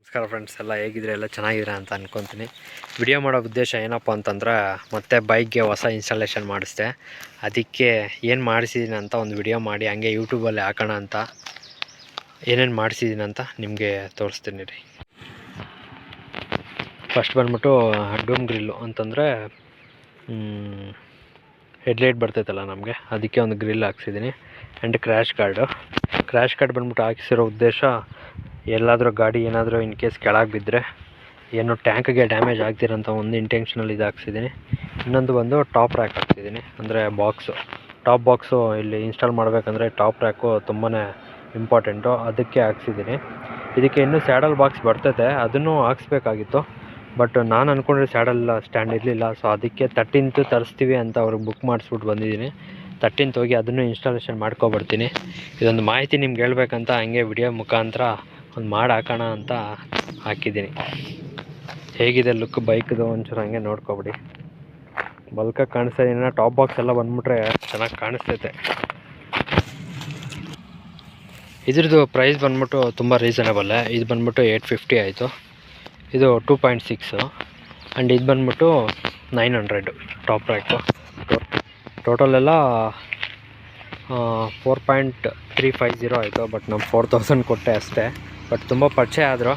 ನಮಸ್ಕಾರ ಫ್ರೆಂಡ್ಸ್, ಎಲ್ಲ ಹೇಗಿದ್ರೆ ಎಲ್ಲ ಚೆನ್ನಾಗಿದ್ದೀರಾ ಅಂತ ಅಂದ್ಕೊತೀನಿ. ವಿಡಿಯೋ ಮಾಡೋ ಉದ್ದೇಶ ಏನಪ್ಪ ಅಂತಂದ್ರೆ ಮತ್ತೆ ಬೈಕ್ಗೆ ಹೊಸ ಇನ್ಸ್ಟಾಲೇಷನ್ ಮಾಡಿಸ್ದೆ. ಅದಕ್ಕೆ ಏನು ಮಾಡಿಸಿದ್ದೀನಿ ಅಂತ ಒಂದು ವಿಡಿಯೋ ಮಾಡಿ ಹಂಗೆ ಯೂಟ್ಯೂಬಲ್ಲಿ ಹಾಕೋಣ ಅಂತ ಏನೇನು ಮಾಡಿಸಿದ್ದೀನಿ ಅಂತ ನಿಮಗೆ ತೋರಿಸ್ತೀನಿ ರೀ. ಫಸ್ಟ್ ಬಂದ್ಬಿಟ್ಟು ಡೂಮ್ ಗ್ರಿಲ್ಲು ಅಂತಂದರೆ ಹೆಡ್ಲೈಟ್ ಬರ್ತೈತಲ್ಲ ನಮಗೆ, ಅದಕ್ಕೆ ಒಂದು ಗ್ರಿಲ್ ಹಾಕ್ಸಿದ್ದೀನಿ. ಆ್ಯಂಡ್ ಕ್ರ್ಯಾಶ್ ಗಾರ್ಡ್ ಬಂದ್ಬಿಟ್ಟು ಹಾಕಿಸಿರೋ ಉದ್ದೇಶ ಎಲ್ಲಾದರೂ ಗಾಡಿ ಏನಾದರೂ ಇನ್ ಕೇಸ್ ಕೆಳಗೆ ಬಿದ್ದರೆ ಏನು ಟ್ಯಾಂಕ್ಗೆ ಡ್ಯಾಮೇಜ್ ಆಗ್ತಿರೋಂಥ ಒಂದು ಇಂಟೆನ್ಷನಲ್ಲಿ ಇದು ಹಾಕ್ಸಿದ್ದೀನಿ. ಇನ್ನೊಂದು ಬಂದು ಟಾಪ್ ರ್ಯಾಕ್ ಹಾಕ್ಸಿದ್ದೀನಿ, ಅಂದರೆ ಟಾಪ್ ಬಾಕ್ಸು ಇಲ್ಲಿ ಇನ್ಸ್ಟಾಲ್ ಮಾಡಬೇಕಂದ್ರೆ ಟಾಪ್ ರ್ಯಾಕು ತುಂಬಾ ಇಂಪಾರ್ಟೆಂಟು, ಅದಕ್ಕೆ ಹಾಕ್ಸಿದ್ದೀನಿ. ಇದಕ್ಕೆ ಇನ್ನೂ ಸ್ಯಾಡಲ್ ಬಾಕ್ಸ್ ಬರ್ತೈತೆ, ಅದನ್ನು ಹಾಕ್ಸ್ಬೇಕಾಗಿತ್ತು. ಬಟ್ ನಾನು ಅಂದ್ಕೊಂಡ್ರೆ ಸ್ಯಾಡಲ್ ಸ್ಟ್ಯಾಂಡ್ ಇರಲಿಲ್ಲ. ಸೊ ಅದಕ್ಕೆ 13th ತರಿಸ್ತೀವಿ ಅಂತ ಅವ್ರಿಗೆ ಬುಕ್ ಮಾಡಿಸ್ಬಿಟ್ಟು ಬಂದಿದ್ದೀನಿ. 13th ಹೋಗಿ ಅದನ್ನು ಇನ್ಸ್ಟಾಲೇಷನ್ ಮಾಡ್ಕೊಬರ್ತೀನಿ. ಇದೊಂದು ಮಾಹಿತಿ ನಿಮ್ಗೆ ಹೇಳ್ಬೇಕಂತ ಹಂಗೆ ವಿಡಿಯೋ ಮುಖಾಂತರ ಒಂದು ಮಾಡಿ ಹಾಕೋಣ ಅಂತ ಹಾಕಿದ್ದೀನಿ. ಹೇಗಿದೆ ಲುಕ್ ಬೈಕ್ದು ಒಂಚೂರು ಹಂಗೆ ನೋಡ್ಕೊಬಿಡಿ. ಬಲ್ಕಾಗಿ ಕಾಣಿಸ್ತಾ ಇದೀನಿ. ಟಾಪ್ ಬಾಕ್ಸ್ ಎಲ್ಲ ಬಂದ್ಬಿಟ್ರೆ ಚೆನ್ನಾಗಿ ಕಾಣಿಸ್ತೈತೆ. ಇದ್ರದ್ದು ಪ್ರೈಸ್ ಬಂದ್ಬಿಟ್ಟು ತುಂಬ ರೀಸನಬಲ್ಲೇ. ಇದು ಬಂದ್ಬಿಟ್ಟು 850 ಆಯಿತು. ಇದು 2.6 ಆ್ಯಂಡ್ ಇದು ಬಂದ್ಬಿಟ್ಟು 900 ಟಾಪ್ ರ್ಯಾಕು. ಟೋಟಲೆಲ್ಲ 4.350 ಆಯಿತು. ಬಟ್ ನಾವು 4000 ಕೊಟ್ಟೆ ಅಷ್ಟೇ. ಬಟ್ ತುಂಬ ಪರಿಚಯ ಆದರು.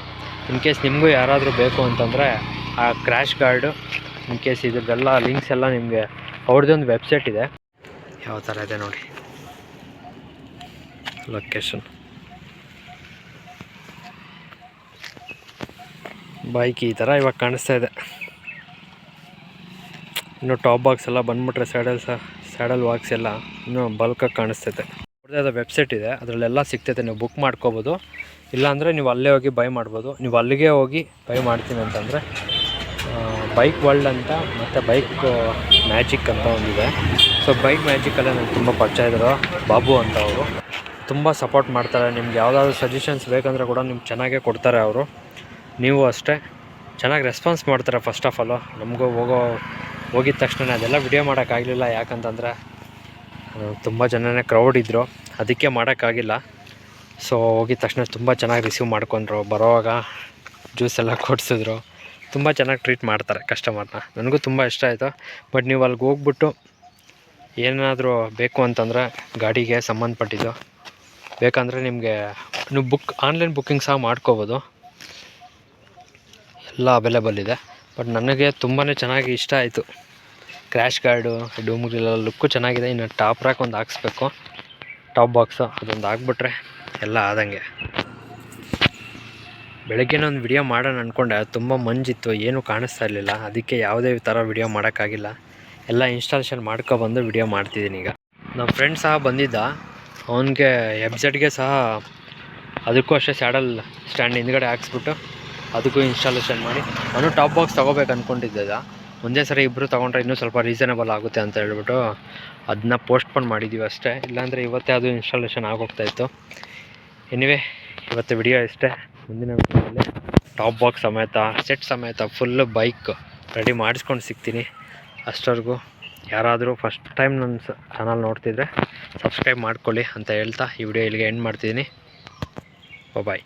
ಇನ್ ಕೇಸ್ ನಿಮಗೂ ಯಾರಾದರೂ ಬೇಕು ಅಂತಂದರೆ ಆ ಕ್ರ್ಯಾಶ್ ಗಾರ್ಡು ಇನ್ ಕೇಸ್ ಇದ್ರದ್ದೆಲ್ಲ ಲಿಂಕ್ಸ್ ಎಲ್ಲ ನಿಮಗೆ ಅವ್ರದ್ದೊಂದು ವೆಬ್ಸೈಟ್ ಇದೆ, ಯಾವ ಥರ ಇದೆ ನೋಡಿ ಲೊಕೇಶನ್. ಬೈಕ್ ಈ ಥರ ಇವಾಗ ಕಾಣಿಸ್ತಾ ಇದೆ. ಇನ್ನು ಟಾಪ್ ಬಾಕ್ಸ್ ಎಲ್ಲ ಬಂದ್ಬಿಟ್ರೆ ಸ್ಯಾಡಲ್ ಬಾಕ್ಸ್ ಎಲ್ಲ ಇನ್ನೂ ಬಲ್ಕಾಗಿ ಕಾಣಿಸ್ತೈತೆ. ಅವ್ರದ್ದು ವೆಬ್ಸೈಟ್ ಇದೆ, ಅದರಲ್ಲೆಲ್ಲ ಸಿಗ್ತೈತೆ. ನೀವು ಬುಕ್ ಮಾಡ್ಕೋಬೋದು, ಇಲ್ಲಾಂದರೆ ನೀವು ಅಲ್ಲೇ ಹೋಗಿ ಬೈ ಮಾಡ್ಬೋದು. ನೀವು ಅಲ್ಲಿಗೆ ಹೋಗಿ ಬೈ ಮಾಡ್ತೀನಿ ಅಂತಂದರೆ ಬೈಕ್ ವರ್ಲ್ಡ್ ಅಂತ ಮತ್ತು ಬೈಕ್ ಮ್ಯಾಜಿಕ್ ಅಂತ ಒಂದಿದೆ. ಸೊ ಬೈಕ್ ಮ್ಯಾಜಿಕಲ್ಲೇ ನನಗೆ ತುಂಬ ಪರಿಚಯ ಇದ್ರು, ಬಾಬು ಅಂತ. ಅವರು ತುಂಬ ಸಪೋರ್ಟ್ ಮಾಡ್ತಾರೆ. ನಿಮ್ಗೆ ಯಾವುದಾದ್ರು ಸಜೆಷನ್ಸ್ ಬೇಕಂದರೆ ಕೂಡ ನಿಮ್ಗೆ ಚೆನ್ನಾಗೇ ಕೊಡ್ತಾರೆ ಅವರು. ನೀವು ಅಷ್ಟೇ ಚೆನ್ನಾಗಿ ರೆಸ್ಪಾನ್ಸ್ ಮಾಡ್ತಾರೆ. ಫಸ್ಟ್ ಆಫ್ ಆಲು ನಮಗೂ ಹೋಗಿದ ತಕ್ಷಣ ಅದೆಲ್ಲ ವಿಡಿಯೋ ಮಾಡೋಕ್ಕಾಗಲಿಲ್ಲ, ಯಾಕಂತಂದರೆ ತುಂಬ ಜನನೇ ಕ್ರೌಡ್ ಇದ್ದರು, ಅದಕ್ಕೆ ಮಾಡೋಕ್ಕಾಗಿಲ್ಲ. ಸೊ ಹೋಗಿದ ತಕ್ಷಣ ತುಂಬ ಚೆನ್ನಾಗಿ ರಿಸೀವ್ ಮಾಡ್ಕೊಂಡ್ರು. ಬರೋವಾಗ ಜ್ಯೂಸ್ ಎಲ್ಲ ಕೊಡಿಸಿದ್ರು. ತುಂಬ ಚೆನ್ನಾಗಿ ಟ್ರೀಟ್ ಮಾಡ್ತಾರೆ ಕಸ್ಟಮರ್ನ. ನನಗೂ ತುಂಬ ಇಷ್ಟ ಆಯಿತು. ಬಟ್ ನೀವು ಅಲ್ಲಿಗೆ ಹೋಗ್ಬಿಟ್ಟು ಏನಾದರೂ ಬೇಕು ಅಂತಂದರೆ ಗಾಡಿಗೆ ಸಂಬಂಧಪಟ್ಟಿದ್ದು ಬೇಕಂದರೆ ನಿಮಗೆ ನೀವು ಆನ್ಲೈನ್ ಬುಕ್ಕಿಂಗ್ ಸಹ ಮಾಡ್ಕೋಬೋದು, ಎಲ್ಲ ಅವೈಲೇಬಲ್ ಇದೆ. ಬಟ್ ನನಗೆ ತುಂಬಾ ಚೆನ್ನಾಗಿ ಇಷ್ಟ ಆಯಿತು. ಕ್ರ್ಯಾಶ್ ಗಾರ್ಡು, ಡೂಮ್ ಗ್ರಿಲ್ ಲುಕ್ಕು ಚೆನ್ನಾಗಿದೆ. ಇನ್ನು ಟಾಪ್ ರ್ಯಾಕ್ ಒಂದು ಹಾಕ್ಸ್ಬೇಕು, ಟಾಪ್ ಬಾಕ್ಸು ಅದೊಂದು ಹಾಕ್ಬಿಟ್ರೆ ಎಲ್ಲ ಆದಂಗೆ. ಬೆಳಗ್ಗೆನೇ ಒಂದು ವಿಡಿಯೋ ಮಾಡೋಣ ಅಂದ್ಕೊಂಡೆ, ತುಂಬ ಮಂಜಿತ್ತು, ಏನೂ ಕಾಣಿಸ್ತಾ ಇರಲಿಲ್ಲ. ಅದಕ್ಕೆ ಯಾವುದೇ ಥರ ವಿಡಿಯೋ ಮಾಡೋಕ್ಕಾಗಿಲ್ಲ. ಎಲ್ಲ ಇನ್ಸ್ಟಾಲೇಷನ್ ಮಾಡ್ಕೊಬಂದು ವಿಡಿಯೋ ಮಾಡ್ತಿದ್ದೀನಿ ಈಗ. ನಮ್ಮ ಫ್ರೆಂಡ್ ಸಹ ಬಂದಿದ್ದ, ಅವನಿಗೆ ಎಬ್ಸೆಟ್ಗೆ ಸಹ ಅದಕ್ಕೂ ಅಷ್ಟೇ ಸ್ಯಾಡಲ್ ಸ್ಟ್ಯಾಂಡ್ ಹಿಂದ್ಗಡೆ ಹಾಕ್ಸ್ಬಿಟ್ಟು ಅದಕ್ಕೂ ಇನ್ಸ್ಟಾಲೇಷನ್ ಮಾಡಿ ಅವನು ಟಾಪ್ ಬಾಕ್ಸ್ ತೊಗೋಬೇಕು ಅಂದ್ಕೊಂಡಿದ್ದ. ಒಂದೇ ಸರಿ ಇಬ್ಬರು ತೊಗೊಂಡ್ರೆ ಇನ್ನೂ ಸ್ವಲ್ಪ ರೀಸನಬಲ್ ಆಗುತ್ತೆ ಅಂತ ಹೇಳ್ಬಿಟ್ಟು ಅದನ್ನ ಪೋಸ್ಟ್ಪೋನ್ ಮಾಡಿದ್ದೀವಿ ಅಷ್ಟೇ. ಇಲ್ಲಾಂದರೆ ಇವತ್ತೇ ಅದು ಇನ್ಸ್ಟಾಲೇಷನ್ ಆಗೋಗ್ತಾಯಿತ್ತು. ಎನಿವೇ ಇವತ್ತು ವಿಡಿಯೋ ಇಷ್ಟೇ. ಮುಂದಿನ ವಿಡಿಯೋದಲ್ಲಿ ಟಾಪ್ ಬಾಕ್ಸ್ ಸಮೇತ ಸೆಟ್ ಸಮೇತ ಫುಲ್ಲು ಬೈಕ್ ರೆಡಿ ಮಾಡಿಸ್ಕೊಂಡು ಸಿಗ್ತೀನಿ. ಅಷ್ಟವರೆಗೂ ಯಾರಾದರೂ ಫಸ್ಟ್ ಟೈಮ್ ನನ್ನ ಚಾನಲ್ ನೋಡ್ತಿದ್ರೆ ಸಬ್ಸ್ಕ್ರೈಬ್ ಮಾಡ್ಕೊಳ್ಳಿ ಅಂತ ಹೇಳ್ತಾ ಈ ವಿಡಿಯೋ ಇಲ್ಲಿಗೆ ಎಂಡ್ ಮಾಡ್ತಿದ್ದೀನಿ. ಬಾಯ್.